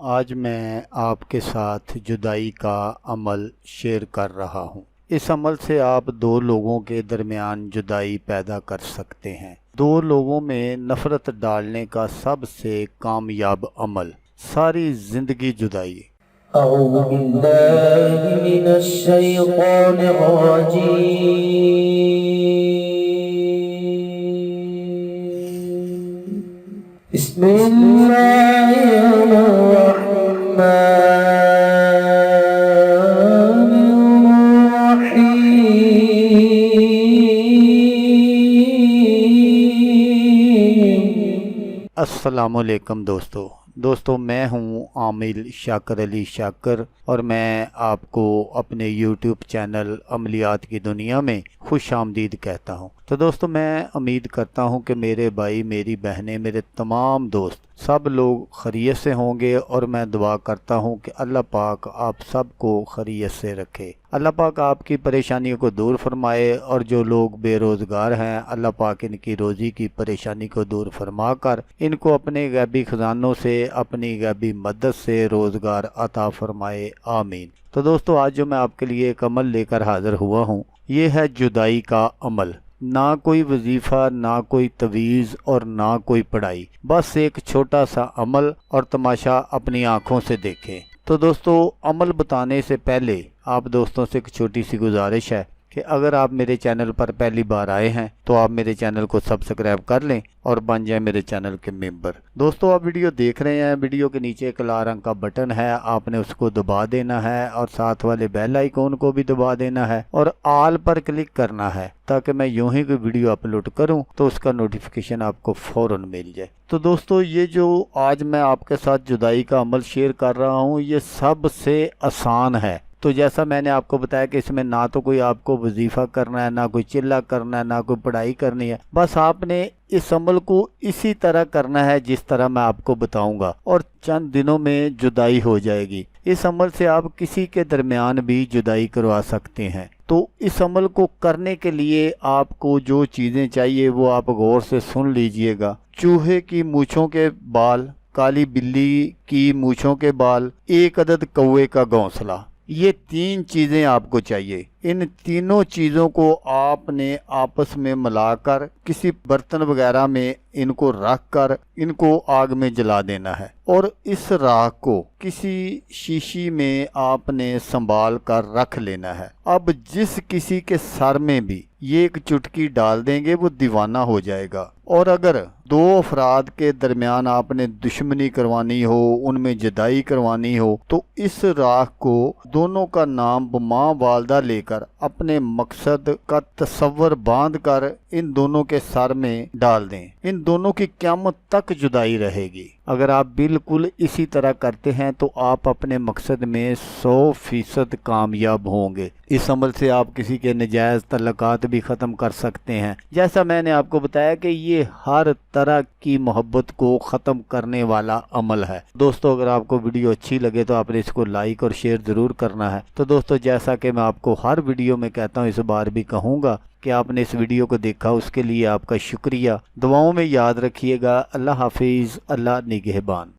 آج میں آپ کے ساتھ جدائی کا عمل شیئر کر رہا ہوں۔ اس عمل سے آپ دو لوگوں کے درمیان جدائی پیدا کر سکتے ہیں۔ دو لوگوں میں نفرت ڈالنے کا سب سے کامیاب عمل، ساری زندگی جدائی۔ اعوذ باللہ من الشیطان الرجیم، بسم اللہ الرحمن الرحیم۔ السلام علیکم دوستو، میں ہوں عامل شاکر علی شاکر، اور میں آپ کو اپنے یوٹیوب چینل عملیات کی دنیا میں خوش آمدید کہتا ہوں۔ تو دوستو، میں امید کرتا ہوں کہ میرے بھائی، میری بہنیں، میرے تمام دوست سب لوگ خیریت سے ہوں گے، اور میں دعا کرتا ہوں کہ اللہ پاک آپ سب کو خیریت سے رکھے۔ اللہ پاک آپ کی پریشانیوں کو دور فرمائے، اور جو لوگ بے روزگار ہیں اللہ پاک ان کی روزی کی پریشانی کو دور فرما کر ان کو اپنے غیبی خزانوں سے، اپنی غیبی مدد سے روزگار عطا فرمائے، آمین۔ تو دوستو، آج جو میں آپ کے لیے ایک عمل لے کر حاضر ہوا ہوں، یہ ہے جدائی کا عمل۔ نہ کوئی وظیفہ، نہ کوئی تویز، اور نہ کوئی پڑھائی، بس ایک چھوٹا سا عمل، اور تماشا اپنی آنکھوں سے دیکھیں۔ تو دوستو، عمل بتانے سے پہلے آپ دوستوں سے ایک چھوٹی سی گزارش ہے کہ اگر آپ میرے چینل پر پہلی بار آئے ہیں تو آپ میرے چینل کو سبسکرائب کر لیں اور بن جائیں میرے چینل کے ممبر۔ دوستو، آپ ویڈیو دیکھ رہے ہیں، ویڈیو کے نیچے ایک لال رنگ کا بٹن ہے، آپ نے اس کو دبا دینا ہے، اور ساتھ والے بیل آئیکن کو بھی دبا دینا ہے، اور آل پر کلک کرنا ہے تاکہ میں یوں ہی کوئی ویڈیو اپلوڈ کروں تو اس کا نوٹیفیکیشن آپ کو فوراً مل جائے۔ تو دوستو، یہ جو آج میں آپ کے ساتھ جدائی کا عمل شیئر کر رہا ہوں، یہ سب سے آسان ہے۔ تو جیسا میں نے آپ کو بتایا کہ اس میں نہ تو کوئی آپ کو وظیفہ کرنا ہے، نہ کوئی چلہ کرنا ہے، نہ کوئی پڑھائی کرنی ہے، بس آپ نے اس عمل کو اسی طرح کرنا ہے جس طرح میں آپ کو بتاؤں گا، اور چند دنوں میں جدائی ہو جائے گی۔ اس عمل سے آپ کسی کے درمیان بھی جدائی کروا سکتے ہیں۔ تو اس عمل کو کرنے کے لیے آپ کو جو چیزیں چاہیے وہ آپ غور سے سن لیجئے گا۔ چوہے کی مونچھوں کے بال، کالی بلی کی مونچھوں کے بال، ایک عدد کوے کا گھونسلہ، یہ تین چیزیں آپ کو چاہیے۔ ان تینوں چیزوں کو آپ نے آپس میں ملا کر کسی برتن وغیرہ میں ان کو رکھ کر ان کو آگ میں جلا دینا ہے، اور اس راکھ کو کسی شیشی میں آپ نے سنبھال کر رکھ لینا ہے۔ اب جس کسی کے سر میں بھی یہ ایک چٹکی ڈال دیں گے وہ دیوانہ ہو جائے گا، اور اگر دو افراد کے درمیان آپ نے دشمنی کروانی ہو، ان میں جدائی کروانی ہو، تو اس راکھ کو دونوں کا نام ماں والدہ لے کر اپنے مقصد کا تصور باندھ کر ان دونوں کے سر میں ڈال دیں۔ ان دونوں کی قیامت تک جدائی رہے گی۔ اگر آپ بالکل اسی طرح کرتے ہیں تو آپ اپنے مقصد میں 100% کامیاب ہوں گے۔ اس عمل سے آپ کسی کے نجائز تعلقات بھی ختم کر سکتے ہیں۔ جیسا میں نے آپ کو بتایا کہ یہ ہر طرح کی محبت کو ختم کرنے والا عمل ہے۔ دوستو، اگر آپ کو ویڈیو اچھی لگے تو آپ نے اس کو لائک اور شیئر ضرور کرنا ہے۔ تو دوستو، جیسا کہ میں آپ کو ہر ویڈیو میں کہتا ہوں، اس بار بھی کہوں گا کہ آپ نے اس ویڈیو کو دیکھا، اس کے لیے آپ کا شکریہ۔ دعاؤں میں یاد رکھیے گا۔ اللہ حافظ، اللہ نگہبان۔